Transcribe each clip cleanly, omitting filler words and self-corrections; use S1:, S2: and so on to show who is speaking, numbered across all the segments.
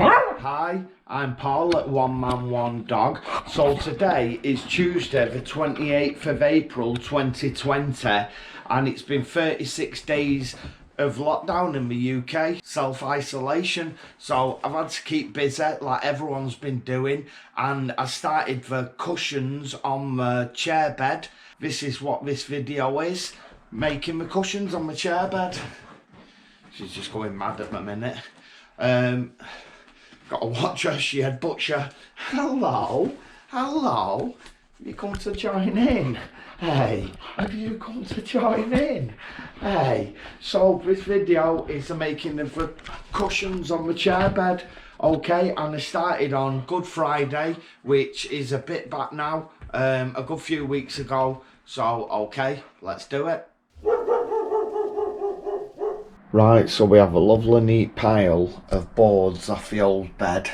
S1: Hi, I'm Paul at One Man One Dog. So today is Tuesday the 28th of April 2020 and it's been 36 days of lockdown in the UK, self-isolation, so I've had to keep busy like everyone's been doing, and I started the cushions on the chair bed. This is what this video is, making the cushions on the chair bed. She's just going mad at the minute. Got to watch her, she headbutts you. Hello, hello, have you come to join in? Hey, have you come to join in? Hey, so this video is the making of the cushions on the chair bed. Okay, and I started on Good Friday, which is a bit back now, a good few weeks ago. So, okay, let's do it. Right, so we have a lovely neat pile of boards off the old bed.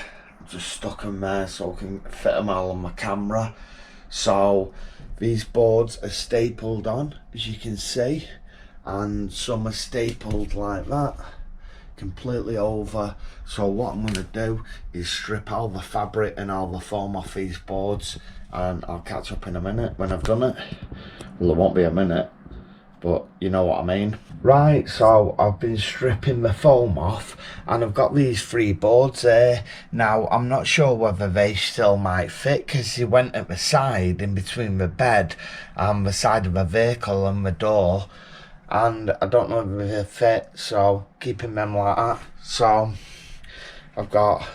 S1: Just stuck them there so I can fit them all on my camera. So these boards are stapled on, as you can see, and some are stapled like that, completely over. So what I'm going to do is strip all the fabric and all the foam off these boards, and I'll catch up in a minute when I've done it. Well, it won't be a minute, but you know what I mean. Right, so I've been stripping the foam off and I've got these three boards here. Now I'm not sure whether they still might fit because they went at the side in between the bed and the side of the vehicle and the door, and I don't know if they fit, so keeping them like that. So I've got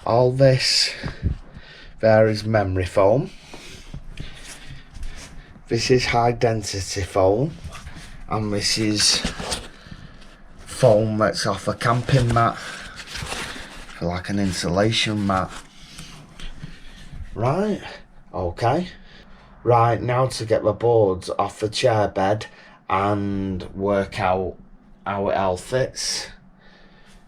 S1: all this, there is memory foam. This is high density foam, and this is foam that's off a camping mat, for like an insulation mat. Right, okay. Right, now to get the boards off the chair bed and work out how it all fits,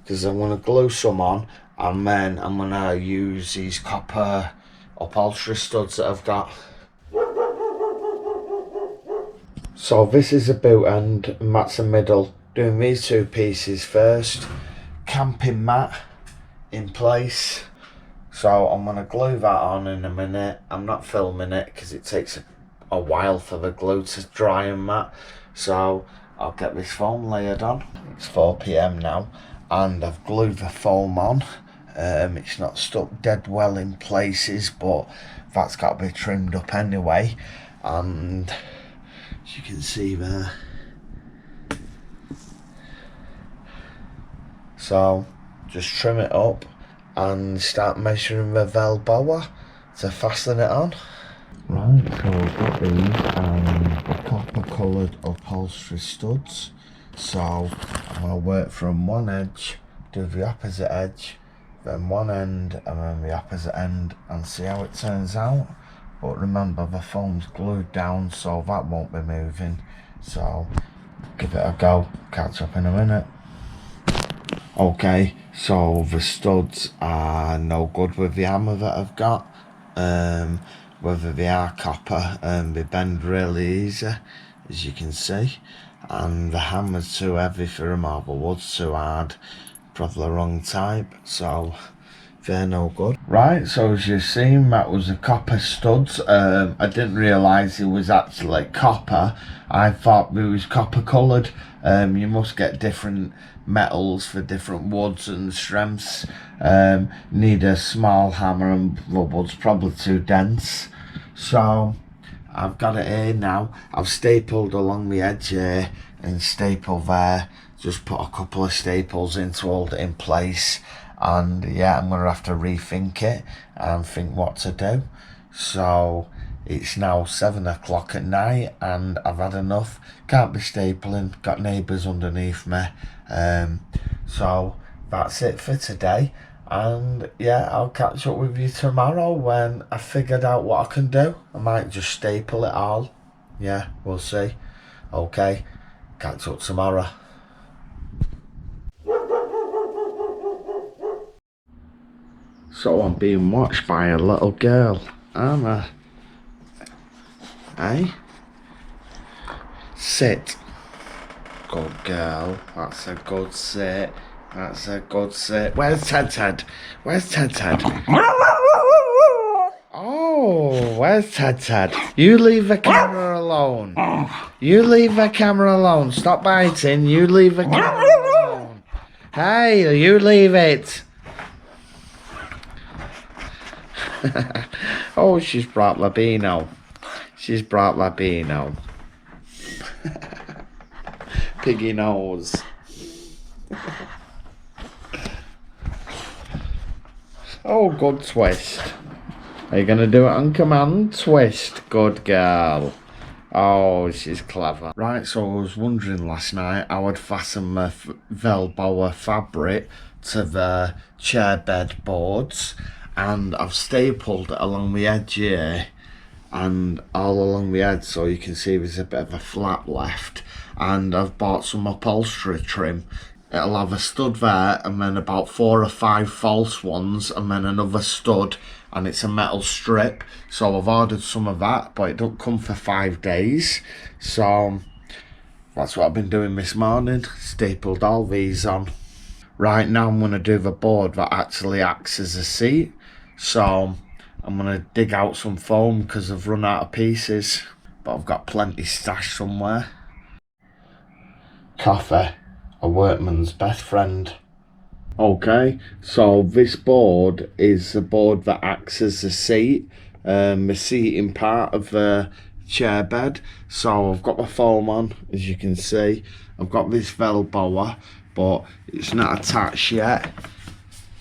S1: because I'm going to glue some on and then I'm going to use these copper upholstery studs that I've got. So this is the boot end and that's the middle. Doing these two pieces first. Camping mat in place. So I'm going to glue that on in a minute. I'm not filming it because it takes a while for the glue to dry and that. So I'll get this foam layered on. It's 4 PM now and I've glued the foam on. It's not stuck dead well in places, but that's got to be trimmed up anyway. And as you can see there, so just trim it up and start measuring the Velboa to fasten it on. Right, so I've got these and the copper coloured upholstery studs. So I'm going to work from one edge, do the opposite edge, then one end and then the opposite end, and see how it turns out. But remember, the foam's glued down, so that won't be moving. So give it a go, catch up in a minute. Okay, so the studs are no good with the hammer that I've got. Whether they are copper, they bend really easy, as you can see. And the hammer's too heavy for them, or the wood's too hard. Probably the wrong type, so they're no good. Right, so as you've seen, that was the copper studs. I didn't realise it was actually copper. I thought it was copper coloured. You must get different metals for different woods and strengths. Need a small hammer and the wood's probably too dense. So I've got it here now. I've stapled along the edge here and staple there. Just put a couple of staples in to hold it in place. And yeah, I'm going to have to rethink it and think what to do. So it's now 7 o'clock at night and I've had enough. Can't be stapling, got neighbours underneath me. So that's it for today. And yeah, I'll catch up with you tomorrow when I figured out what I can do. I might just staple it all. Yeah, we'll see. Okay, catch up tomorrow. So I'm being watched by a little girl, aren't I? Eh? Sit. Good girl, that's a good sit. That's a good sit. Where's Ted's head? Where's Ted's head? Oh, where's Ted's head? You leave the camera alone. You leave the camera alone. Stop biting. You leave the camera alone. Hey, you leave it. Oh, she's brought Labino. She's brought Labino. Piggy nose. Oh, good twist. Are you going to do it on command? Twist. Good girl. Oh, she's clever. Right, so I was wondering last night how I'd fasten my Velboa fabric to the chair bed boards. And I've stapled it along the edge here and all along the edge, so you can see there's a bit of a flap left. And I've bought some upholstery trim. It'll have a stud there and then about 4 or 5 false ones and then another stud, and it's a metal strip. So I've ordered some of that, but it don't come for 5 days. So that's what I've been doing this morning, stapled all these on. Right now I'm going to do the board that actually acts as a seat. So I'm going to dig out some foam because I've run out of pieces, but I've got plenty stashed somewhere. Coffee, a workman's best friend. Okay, so this board is the board that acts as a seat, the seating part of the chair bed. So I've got my foam on, as you can see. I've got this Velboa, but it's not attached yet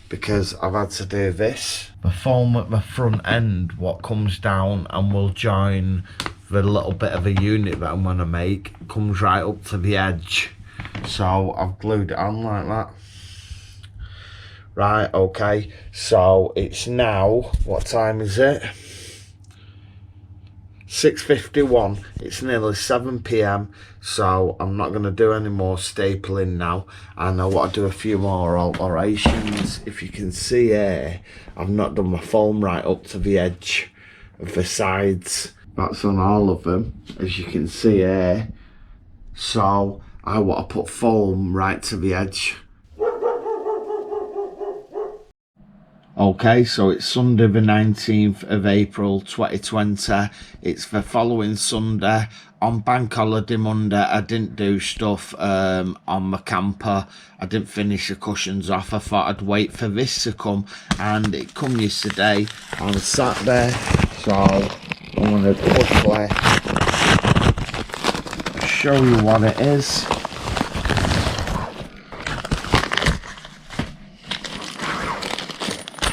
S1: because I've had to do this. The foam at the front end, what comes down and will join the little bit of a unit that I'm going to make, comes right up to the edge. So I've glued it on like that. Right, okay, so it's now, what time is it? 6:51. It's nearly 7 p.m, so I'm not going to do any more stapling now, and I want to do a few more alterations. If you can see here, I've not done my foam right up to the edge of the sides. That's on all of them, as you can see here. So I want to put foam right to the edge. Okay, so it's Sunday the 19th of April 2020. It's the following Sunday. On Bank Holiday Monday, I didn't do stuff on my camper. I didn't finish the cushions off. I thought I'd wait for this to come, and it come yesterday on Saturday. So I'm going to quickly show you what it is.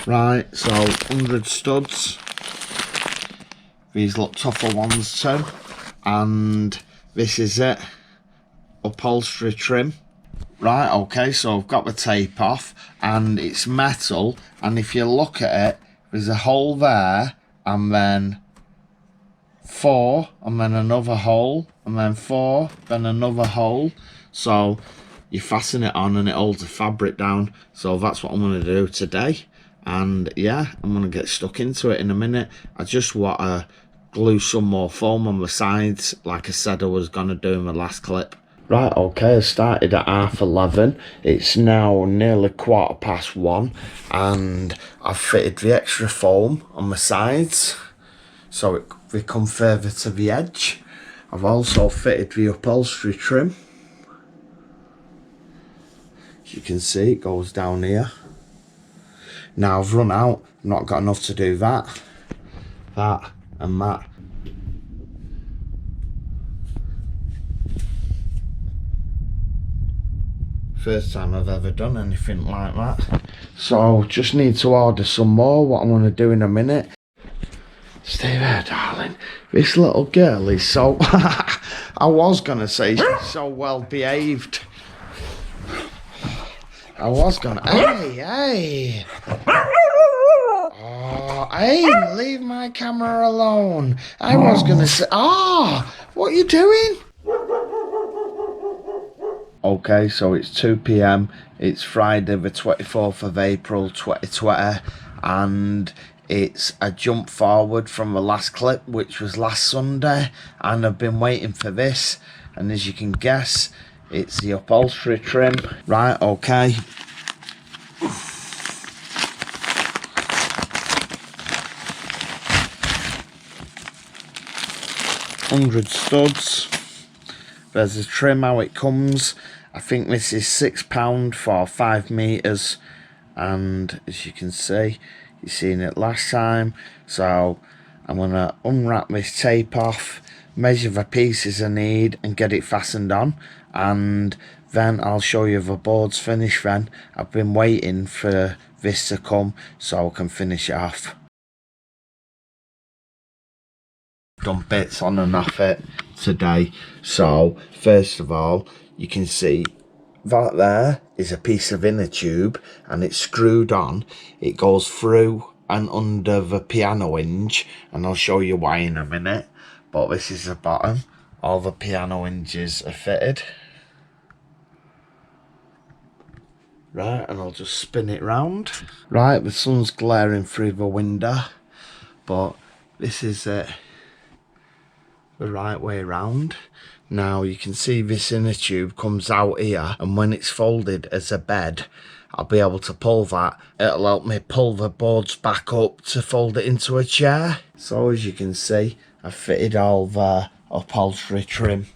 S1: Right, so 100 studs. These look tougher ones too. And this is it. Upholstery trim. Right, okay, so I've got the tape off and it's metal. And if you look at it, there's a hole there and then 4 and then another hole and then 4, then another hole. So you fasten it on and it holds the fabric down. So that's what I'm going to do today. And yeah, I'm going to get stuck into it in a minute. I just want to glue some more foam on the sides, like I said I was going to do in the last clip. Right, okay, I started at 11:30. It's now nearly 1:15, and I've fitted the extra foam on the sides so they come further to the edge. I've also fitted the upholstery trim. As you can see, it goes down here. Now I've run out, not got enough to do that and that. First time I've ever done anything like that. So just need to order some more, what I'm going to do in a minute. Stay there, darling. This little girl is so... I was going to say she's so well behaved. I was gonna... Hey! Oh, hey, leave my camera alone. I was gonna say... Oh, what are you doing? Okay, so it's 2 p.m. It's Friday the 24th of April 2020. And it's a jump forward from the last clip, which was last Sunday. And I've been waiting for this. And as you can guess... it's the upholstery trim. Right, okay, $100 studs. There's the trim, how it comes. I think this is £6 for 5 meters, and as you can see, you've seen it last time. So I'm gonna unwrap this tape off, measure the pieces I need and get it fastened on, and then I'll show you the board's finished. Then I've been waiting for this to come so I can finish it off. Done bits on and off it today. So first of all, you can see that there is a piece of inner tube and it's screwed on. It goes through and under the piano hinge, and I'll show you why in a minute. But this is the bottom. All the piano hinges are fitted. Right, and I'll just spin it round. Right, the sun's glaring through the window, but this is it the right way round. Now you can see this inner tube comes out here, and when it's folded as a bed, I'll be able to pull that. It'll help me pull the boards back up to fold it into a chair. So as you can see, I've fitted all the upholstery trim,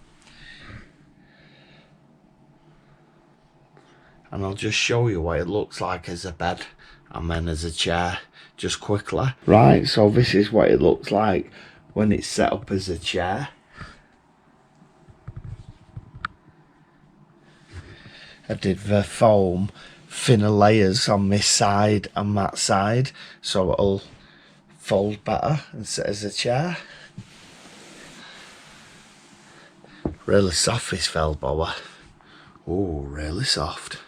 S1: and I'll just show you what it looks like as a bed and then as a chair, just quickly. Right, so this is what it looks like when it's set up as a chair. I did the foam thinner layers on this side and that side, so it'll fold better and sit as a chair. Really soft, this felt bower. Oh, really soft.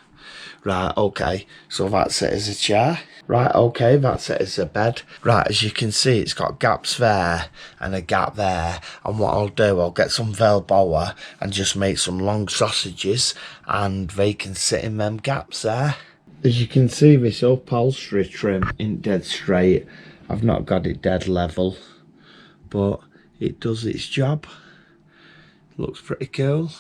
S1: Right, okay, so that's it as a chair. Right, okay, that's it as a bed. Right, as you can see, it's got gaps there and a gap there. And what I'll do, I'll get some Velboa and just make some long sausages, and they can sit in them gaps there. As you can see, this upholstery trim ain't dead straight. I've not got it dead level, but it does its job. Looks pretty cool.